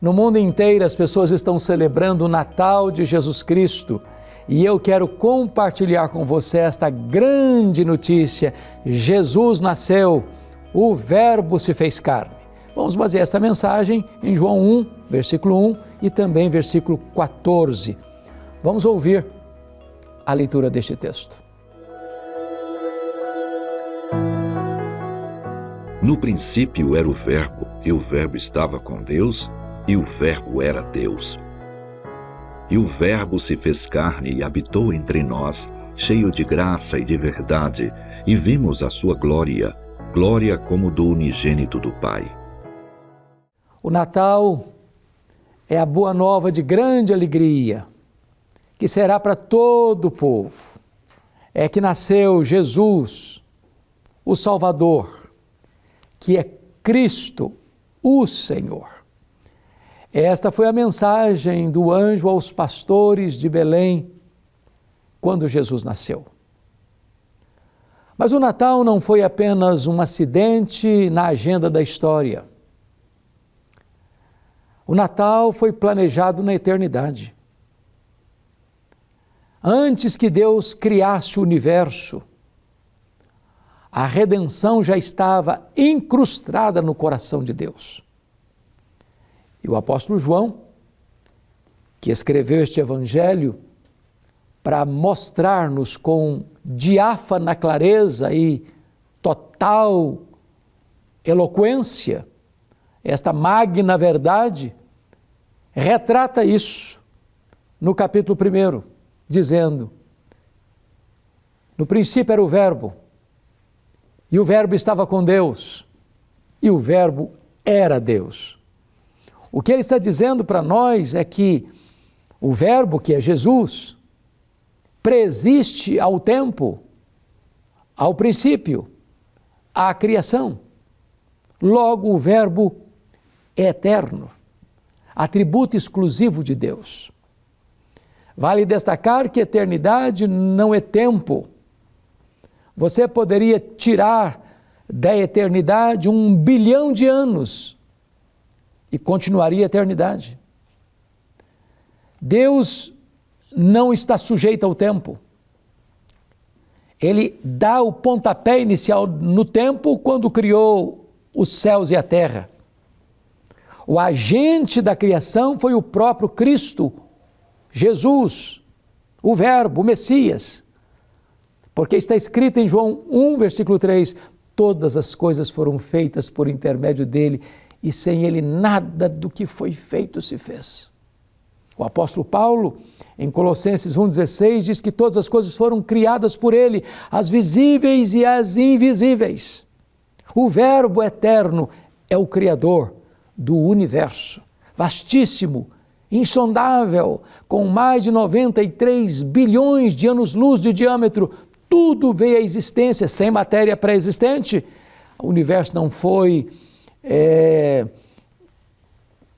No mundo inteiro as pessoas estão celebrando o Natal de Jesus Cristo e eu quero compartilhar com você esta grande notícia. Jesus nasceu, o Verbo se fez carne. Vamos basear esta mensagem em João 1, versículo 1 e também versículo 14. Vamos ouvir a leitura deste texto. No princípio era o Verbo, e o Verbo estava com Deus, e o Verbo era Deus. E o Verbo se fez carne e habitou entre nós, cheio de graça e de verdade, e vimos a sua glória, glória como do unigênito do Pai. O Natal é a boa nova de grande alegria, que será para todo o povo. É que nasceu Jesus, o Salvador, que é Cristo, o Senhor. Esta foi a mensagem do anjo aos pastores de Belém, quando Jesus nasceu. Mas o Natal não foi apenas um acidente na agenda da história. O Natal foi planejado na eternidade. Antes que Deus criasse o universo, a redenção já estava incrustada no coração de Deus. E o apóstolo João, que escreveu este evangelho para mostrar-nos com diáfana clareza e total eloquência esta magna verdade, retrata isso no capítulo 1, dizendo: no princípio era o Verbo, e o Verbo estava com Deus, e o Verbo era Deus. O que ele está dizendo para nós é que o Verbo, que é Jesus, preexiste ao tempo, ao princípio, à criação. Logo, o Verbo é eterno, atributo exclusivo de Deus. Vale destacar que eternidade não é tempo. Você poderia tirar da eternidade 1 bilhão de anos e continuaria a eternidade. Deus não está sujeito ao tempo. Ele dá o pontapé inicial no tempo quando criou os céus e a terra. O agente da criação foi o próprio Cristo, Jesus, o Verbo, o Messias. Porque está escrito em João 1, versículo 3, todas as coisas foram feitas por intermédio dele, e sem ele nada do que foi feito se fez. O apóstolo Paulo, em Colossenses 1,16, diz que todas as coisas foram criadas por ele, as visíveis e as invisíveis. O Verbo eterno é o Criador do universo, vastíssimo, insondável, com mais de 93 bilhões de anos-luz de diâmetro. Tudo veio à existência sem matéria pré-existente. O universo não foi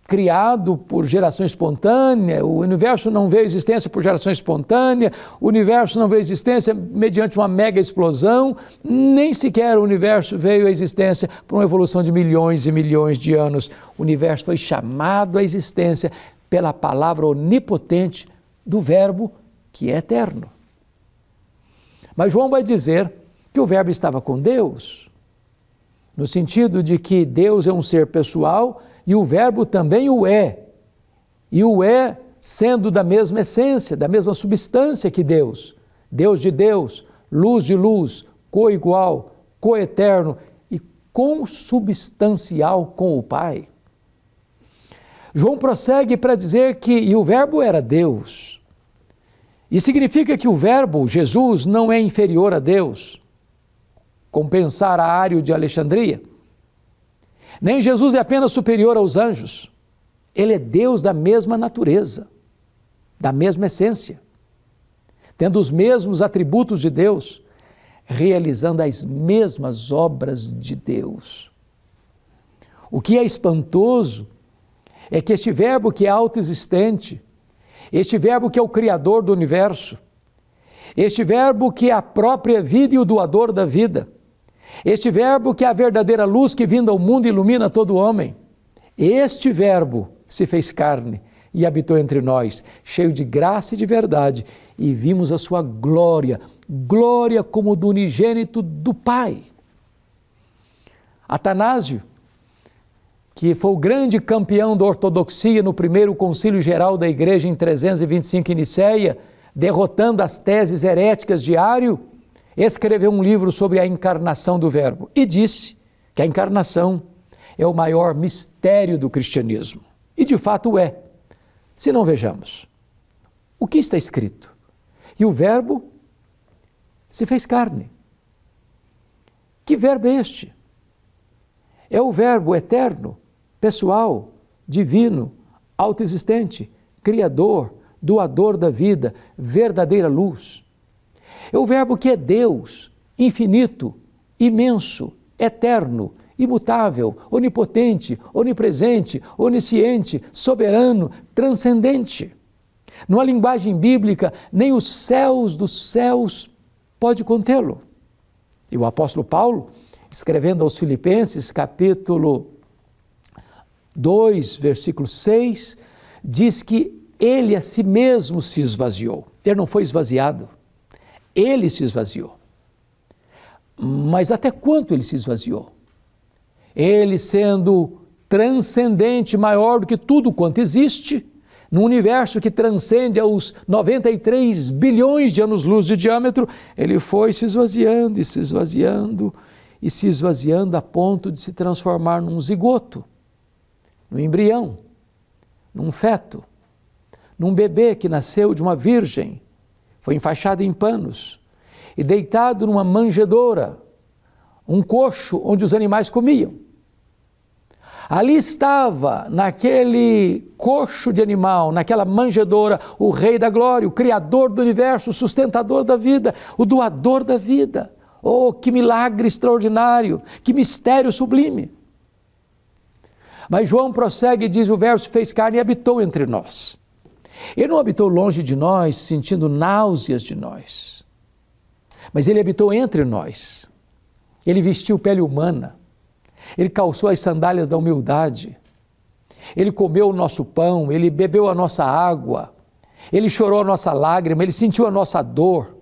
criado por geração espontânea, o universo não veio à existência por geração espontânea, o universo não veio à existência mediante uma mega explosão, nem sequer o universo veio à existência por uma evolução de milhões e milhões de anos. O universo foi chamado à existência pela palavra onipotente do Verbo, que é eterno. Mas João vai dizer que o Verbo estava com Deus, no sentido de que Deus é um ser pessoal e o Verbo também o é. E o é sendo da mesma essência, da mesma substância que Deus. Deus de Deus, luz de luz, coigual, coeterno e consubstancial com o Pai. João prossegue para dizer que o Verbo era Deus. E significa que o Verbo, Jesus, não é inferior a Deus, como pensar Arário de Alexandria. Nem Jesus é apenas superior aos anjos. Ele é Deus da mesma natureza, da mesma essência, tendo os mesmos atributos de Deus, realizando as mesmas obras de Deus. O que é espantoso é que este Verbo que é autoexistente, este Verbo que é o Criador do universo, este Verbo que é a própria vida e o doador da vida, este Verbo que é a verdadeira luz que vindo ao mundo ilumina todo homem, este Verbo se fez carne e habitou entre nós, cheio de graça e de verdade, e vimos a sua glória, glória como do unigênito do Pai. Atanásio, que foi o grande campeão da ortodoxia no primeiro concílio geral da igreja em 325 em Nicéia, derrotando as teses heréticas de Ário, escreveu um livro sobre a encarnação do Verbo e disse que a encarnação é o maior mistério do cristianismo. E de fato é. Se não, vejamos o que está escrito. E o Verbo se fez carne. Que verbo é este? É o Verbo eterno, pessoal, divino, autoexistente, criador, doador da vida, verdadeira luz. É o Verbo que é Deus, infinito, imenso, eterno, imutável, onipotente, onipresente, onisciente, soberano, transcendente. Numa linguagem bíblica, nem os céus dos céus pode contê-lo. E o apóstolo Paulo, escrevendo aos Filipenses, capítulo 2, versículo 6, diz que ele a si mesmo se esvaziou. Ele não foi esvaziado, ele se esvaziou. Mas até quanto ele se esvaziou? Ele, sendo transcendente, maior do que tudo quanto existe, num universo que transcende aos 93 bilhões de anos-luz de diâmetro, ele foi se esvaziando e se esvaziando e se esvaziando a ponto de se transformar num zigoto, num embrião, num feto, num bebê que nasceu de uma virgem, foi enfaixado em panos e deitado numa manjedoura, um coxo onde os animais comiam. Ali estava, naquele coxo de animal, naquela manjedoura, o Rei da Glória, o Criador do universo, o sustentador da vida, o doador da vida. Oh, que milagre extraordinário, que mistério sublime! Mas João prossegue e diz, o Verbo se fez carne e habitou entre nós. Ele não habitou longe de nós, sentindo náuseas de nós, mas ele habitou entre nós. Ele vestiu pele humana, ele calçou as sandálias da humildade, ele comeu o nosso pão, ele bebeu a nossa água, ele chorou a nossa lágrima, ele sentiu a nossa dor,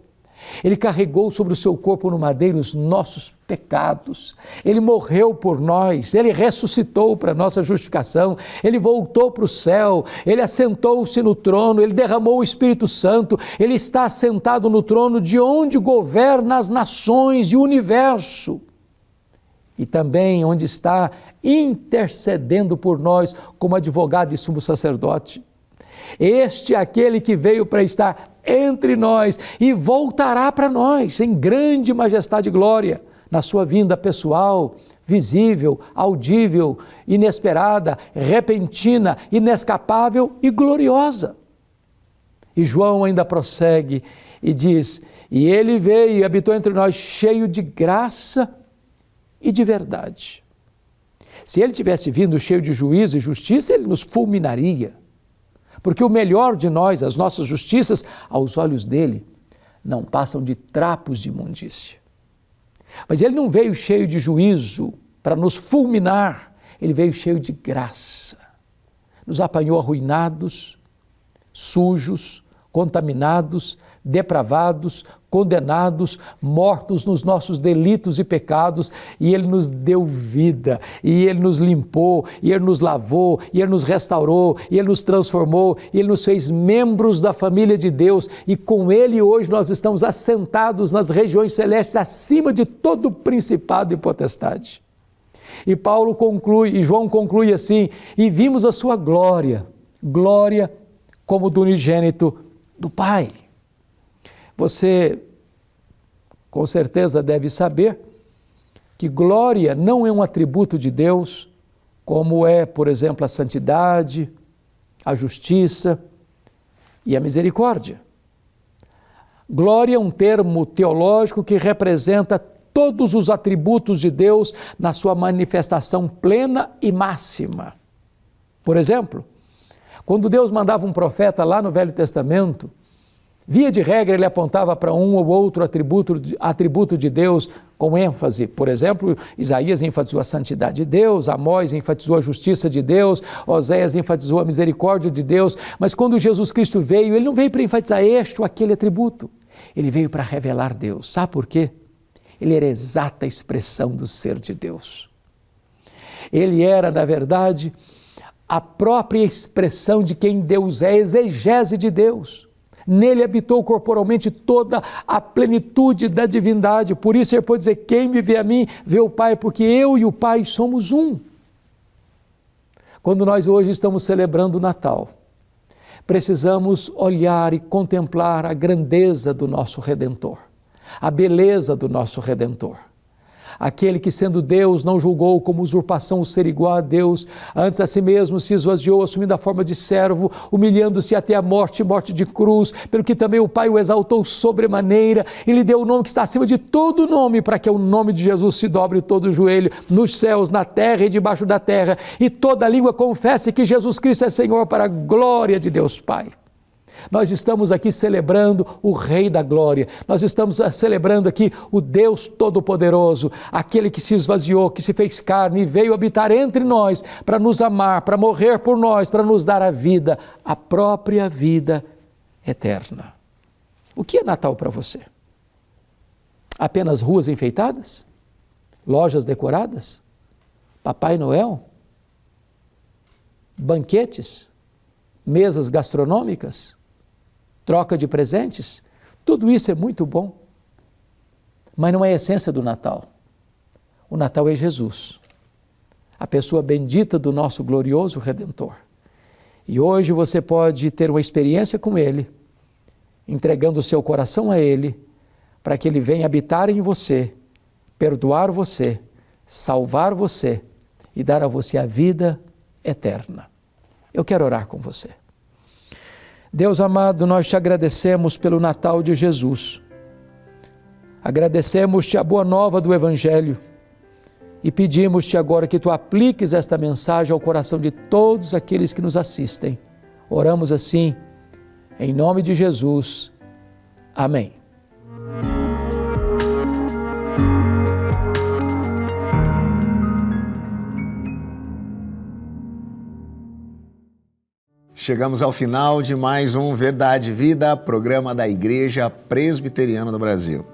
ele carregou sobre o seu corpo no madeiro os nossos pecados, ele morreu por nós, ele ressuscitou para a nossa justificação, ele voltou para o céu, ele assentou-se no trono, ele derramou o Espírito Santo, ele está assentado no trono de onde governa as nações e o universo. E também onde está intercedendo por nós como advogado e sumo sacerdote. Este é aquele que veio para estar entre nós e voltará para nós em grande majestade e glória, na sua vinda pessoal, visível, audível, inesperada, repentina, inescapável e gloriosa. E João ainda prossegue e diz, e ele veio e habitou entre nós cheio de graça e de verdade. Se ele tivesse vindo cheio de juízo e justiça, ele nos fulminaria. Porque o melhor de nós, as nossas justiças, aos olhos dele, não passam de trapos de imundícia. Mas ele não veio cheio de juízo para nos fulminar, ele veio cheio de graça. Nos apanhou arruinados, sujos, contaminados, depravados, condenados, mortos nos nossos delitos e pecados, e ele nos deu vida, e ele nos limpou, e ele nos lavou, e ele nos restaurou, e ele nos transformou, e ele nos fez membros da família de Deus, e com ele hoje nós estamos assentados nas regiões celestes acima de todo principado e potestade. E Paulo conclui, e João conclui assim, e vimos a sua glória, glória como do unigênito do Pai. Você, com certeza, deve saber que glória não é um atributo de Deus, como é, por exemplo, a santidade, a justiça e a misericórdia. Glória é um termo teológico que representa todos os atributos de Deus na sua manifestação plena e máxima. Por exemplo, quando Deus mandava um profeta lá no Velho Testamento, Via de regra, ele apontava para um ou outro atributo de Deus com ênfase. Por exemplo, Isaías enfatizou a santidade de Deus, Amós enfatizou a justiça de Deus, Oséias enfatizou a misericórdia de Deus. Mas quando Jesus Cristo veio, ele não veio para enfatizar este ou aquele atributo. Ele veio para revelar Deus. Sabe por quê? Ele era a exata expressão do ser de Deus. Ele era, na verdade, a própria expressão de quem Deus é, a exegese de Deus. Nele habitou corporalmente toda a plenitude da divindade. Por isso ele pode dizer, quem me vê a mim, vê o Pai, porque eu e o Pai somos um. Quando nós hoje estamos celebrando o Natal, precisamos olhar e contemplar a grandeza do nosso Redentor, a beleza do nosso Redentor. Aquele que, sendo Deus, não julgou como usurpação o ser igual a Deus, antes a si mesmo se esvaziou, assumindo a forma de servo, humilhando-se até a morte, morte de cruz, pelo que também o Pai o exaltou sobremaneira, e lhe deu o nome que está acima de todo nome, para que o nome de Jesus se dobre todo o joelho, nos céus, na terra e debaixo da terra, e toda língua confesse que Jesus Cristo é Senhor, para a glória de Deus Pai. Nós estamos aqui celebrando o Rei da Glória, nós estamos celebrando aqui o Deus Todo-Poderoso, aquele que se esvaziou, que se fez carne e veio habitar entre nós para nos amar, para morrer por nós, para nos dar a vida, a própria vida eterna. O que é Natal para você? Apenas ruas enfeitadas? Lojas decoradas? Papai Noel? Banquetes? Mesas gastronômicas? Troca de presentes? Tudo isso é muito bom, mas não é a essência do Natal. O Natal é Jesus, a pessoa bendita do nosso glorioso Redentor. E hoje você pode ter uma experiência com Ele, entregando o seu coração a Ele, para que Ele venha habitar em você, perdoar você, salvar você e dar a você a vida eterna. Eu quero orar com você. Deus amado, nós te agradecemos pelo Natal de Jesus. Agradecemos-te a boa nova do Evangelho e pedimos-te agora que tu apliques esta mensagem ao coração de todos aqueles que nos assistem. Oramos assim, em nome de Jesus. Amém. Chegamos ao final de mais um Verdade e Vida, programa da Igreja Presbiteriana do Brasil.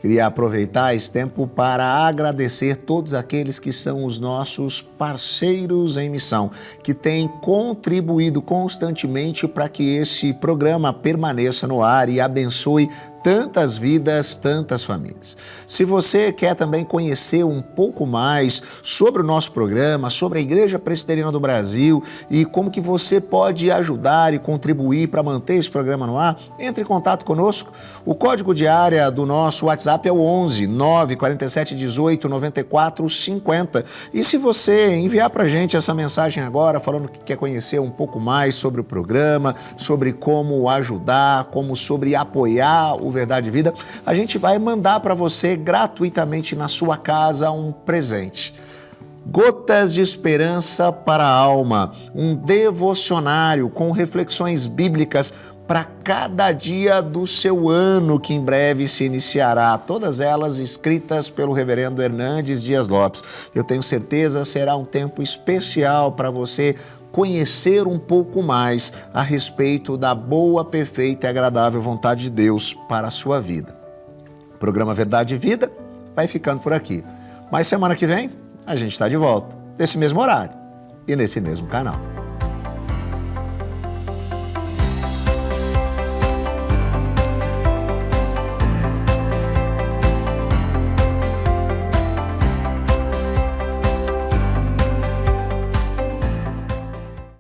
Queria aproveitar esse tempo para agradecer todos aqueles que são os nossos parceiros em missão, que têm contribuído constantemente para que esse programa permaneça no ar e abençoe tantas vidas, tantas famílias. Se você quer também conhecer um pouco mais sobre o nosso programa, sobre a Igreja Presbiteriana do Brasil e como que você pode ajudar e contribuir para manter esse programa no ar, entre em contato conosco. O código de área do nosso WhatsApp é o 11 947 18 94 50. E se você enviar para a gente essa mensagem agora, falando que quer conhecer um pouco mais sobre o programa, sobre como ajudar, sobre apoiar o Verdade e Vida, a gente vai mandar para você gratuitamente na sua casa um presente. Gotas de Esperança para a Alma, um devocionário com reflexões bíblicas para cada dia do seu ano que em breve se iniciará, todas elas escritas pelo reverendo Hernandes Dias Lopes. Eu tenho certeza será um tempo especial para você conhecer um pouco mais a respeito da boa, perfeita e agradável vontade de Deus para a sua vida. O programa Verdade e Vida vai ficando por aqui. Mas semana que vem a gente está de volta, nesse mesmo horário e nesse mesmo canal.